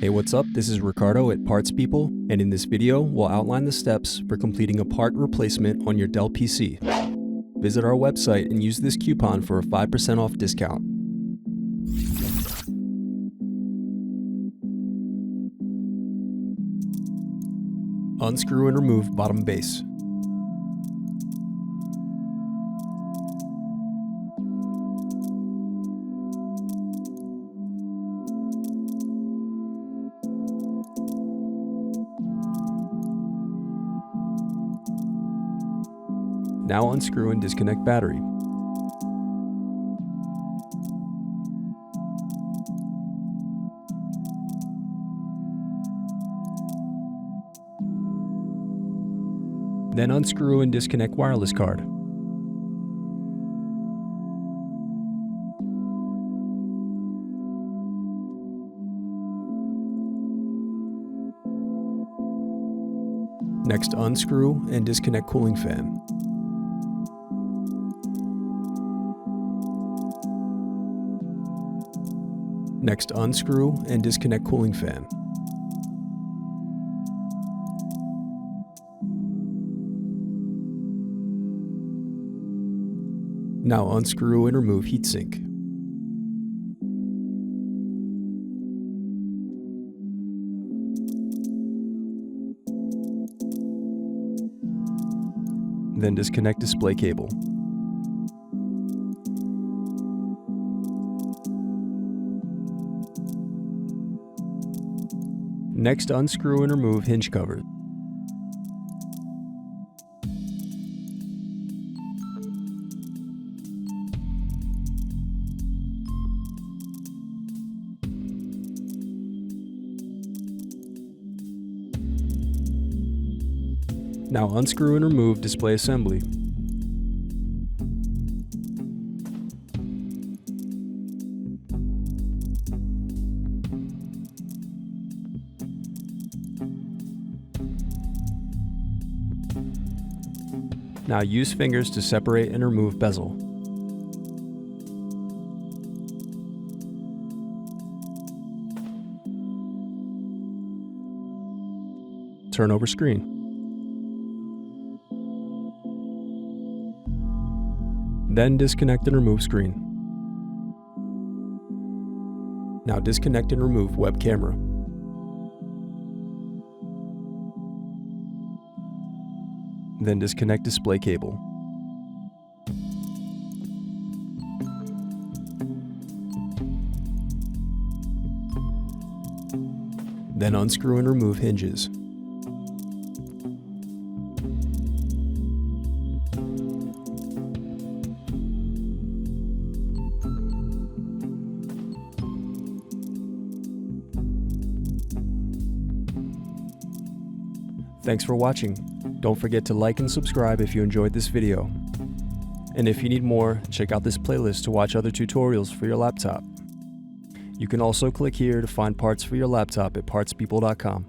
Hey, what's up? This is Ricardo at Parts People, and in this video, we'll outline the steps for completing a part replacement on your Dell PC. Visit our website and use this coupon for a 5% off discount. Unscrew and remove bottom base. Now unscrew and disconnect battery. Then unscrew and disconnect wireless card. Next, unscrew and disconnect cooling fan. Next, unscrew and disconnect cooling fan. Now unscrew and remove heatsink. Then disconnect display cable. Next, unscrew and remove hinge cover. Now unscrew and remove display assembly. Now use fingers to separate and remove bezel. Turn over screen. Then disconnect and remove screen. Now disconnect and remove web camera. Then disconnect display cable. Then unscrew and remove hinges. Thanks for watching. Don't forget to like and subscribe if you enjoyed this video. And if you need more, check out this playlist to watch other tutorials for your laptop. You can also click here to find parts for your laptop at partspeople.com.